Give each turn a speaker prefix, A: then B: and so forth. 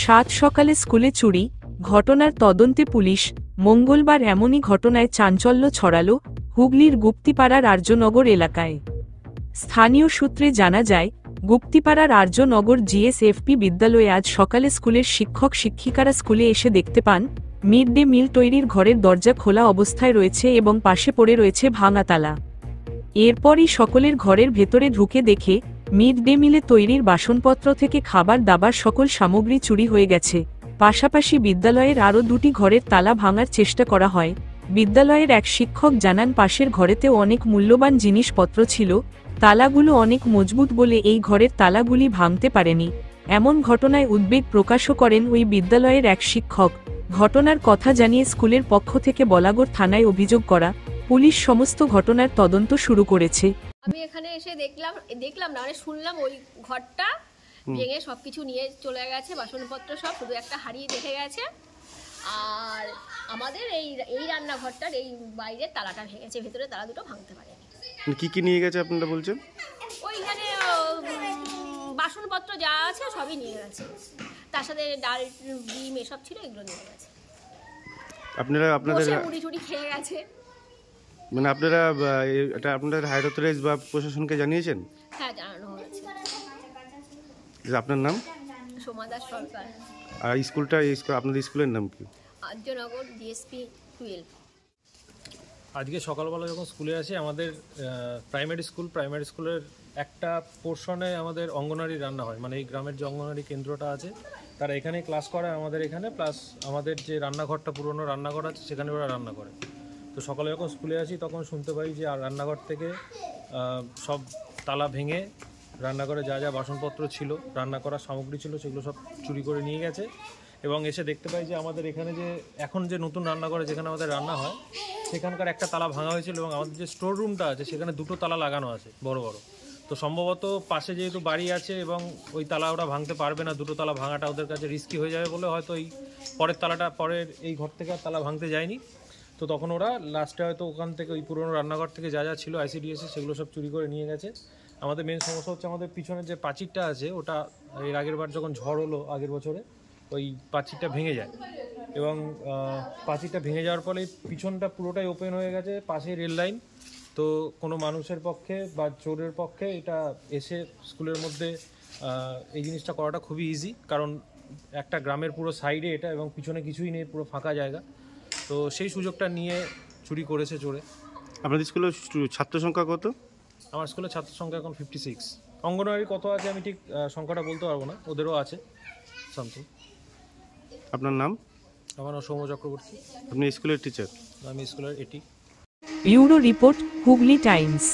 A: সাত সকালে স্কুলে চুরি, ঘটনার তদন্তে পুলিশ। মঙ্গলবার এমনই ঘটনায় চাঞ্চল্য ছড়ালো হুগলির গুপ্তিপাড়ার আর্যনগর এলাকায়। স্থানীয় সূত্রে জানা যায়, গুপ্তিপাড়ার আর্যনগর জিএসএফপি বিদ্যালয়ে আজ সকালে স্কুলের শিক্ষক শিক্ষিকারা স্কুলে এসে দেখতে পান মিড ডে মিল তৈরির ঘরের দরজা খোলা অবস্থায় রয়েছে এবং পাশে পড়ে রয়েছে ভাঙা তালা। এরপরই সকলের ঘরের ভেতরে ঢুকে দেখে মিড ডে মিলে তৈরির বাসনপত্র থেকে খাবার দাবার সকল সামগ্রী চুরি হয়ে গেছে। পাশাপাশি বিদ্যালয়ের আরও দুটি ঘরের তালা ভাঙার চেষ্টা করা হয়। বিদ্যালয়ের এক শিক্ষক জানান, পাশের ঘরেতেও অনেক মূল্যবান জিনিসপত্র ছিল, তালাগুলো অনেক মজবুত বলে এই ঘরের তালাগুলি ভাঙতে পারেনি। এমন ঘটনায় উদ্বেগ প্রকাশও করেন ওই বিদ্যালয়ের এক শিক্ষক। ঘটনার কথা জানিয়ে স্কুলের পক্ষ থেকে বলাগড় থানায় অভিযোগ করা, পুলিশ সমস্ত ঘটনার তদন্ত শুরু করেছে।
B: আমি এখানে এসে দেখলাম না মানে শুনলাম ওই ঘরটা ভেঙে সবকিছু নিয়ে চলে গেছে, বাসনপত্র সব, শুধু একটা হাড়ি দেখে গেছে। আর আমাদের এই রান্নাঘরটার এই বাইরের তালাটা ভেঙেছে, ভেতরে তালা দুটো ভাঙতে পারেনি।
C: কি কি নিয়ে গেছে আপনারা বলছেন?
B: ওইখানে বাসনপত্র যা আছে সবই নিয়ে গেছে, তার সাথে ডাল ডিম এসব ছিল, এগুলো নিয়ে গেছে। আপনাদের মুড়ি টুড়ি খেয়ে গেছে।
C: মানে আপনারা এটা আপনাদের হায়ার অথরাইজ বা প্রশাসনকে জানিয়েছেন?
B: হ্যাঁ, জানানো হয়েছে।
C: আপনার নাম?
B: সোমা দাস সরকার।
C: আর আপনাদের স্কুলের নাম কি?
B: আর্যনগর ডিএসপি 12।
D: আজকে সকালবেলা যখন স্কুলে আসি, আমাদের প্রাইমারি স্কুলের একটা পোর্শনে আমাদের অঙ্গনওয়াড়ি রান্না হয়, মানে এই গ্রামের যে অঙ্গনওয়াড়ি কেন্দ্রটা আছে তারা এখানে ক্লাস করে আমাদের এখানে, প্লাস আমাদের যে রান্নাঘরটা পুরনো রান্নাঘর আছে সেখানে ওরা রান্না করে। তো সকালে যখন স্কুলে আসি তখন শুনতে পাই যে রান্নাঘর থেকে সব তালা ভেঙে রান্নাঘরে যা যা বাসনপত্র ছিল, রান্না করার সামগ্রী ছিল, সেগুলো সব চুরি করে নিয়ে গেছে। এবং এসে দেখতে পাই যে আমাদের এখানে যে এখন যে নতুন রান্নাঘরে যেখানে আমাদের রান্না হয় সেখানকার একটা তালা ভাঙা হয়েছিল, এবং আমাদের যে স্টোর রুমটা আছে সেখানে দুটো তালা লাগানো আছে বড় বড়। তো সম্ভবত পাশে যেহেতু বাড়ি আছে এবং ওই তালা ওরা ভাঙতে পারবে না, দুটো তালা ভাঙাটা ওদের কাছে রিস্কি হয়ে যাবে বলে হয়তো এই পরের এই ঘর থেকে তালা ভাঙতে যায়নি। তো তখন ওরা লাস্টে হয়তো ওখান থেকে ওই পুরোনো রান্নাঘর থেকে যা যা ছিল আইসিডিএসে সেগুলো সব চুরি করে নিয়ে গেছে। আমাদের মেন সমস্যা হচ্ছে আমাদের পিছনের যে প্রাচীরটা আছে, ওটা এর আগের বার যখন ঝড় হলো আগের বছরে, ওই প্রাচীরটা ভেঙে যায়, এবং প্রাচীরটা ভেঙে যাওয়ার ফলে পিছনটা পুরোটাই ওপেন হয়ে গেছে, পাশে রেল লাইন। তো কোনো মানুষের পক্ষে বা চোরের পক্ষে এটা এসে স্কুলের মধ্যে এই জিনিসটা করাটা খুবই ইজি, কারণ একটা গ্রামের পুরো সাইডে এটা, এবং পিছনে কিছুই নেই, পুরো ফাঁকা জায়গা। তো সেই সুযোগটা নিয়ে চুরি করেছে চোরে।
C: আপনাদের স্কুলের ছাত্র সংখ্যা কত?
D: আমার স্কুলের ছাত্র সংখ্যা এখন 56। অঙ্গনওয়াড়ি কত আছে আমি ঠিক সংখ্যাটা বলতে পারবো না, ওদেরও আছে সামথিং।
C: আপনার নাম?
D: আমার নাম সৌম্য চক্রবর্তী।
C: আপনি স্কুলের টিচার?
D: আমি স্কুলের এটি।
A: Bureau report, Hooghly Times.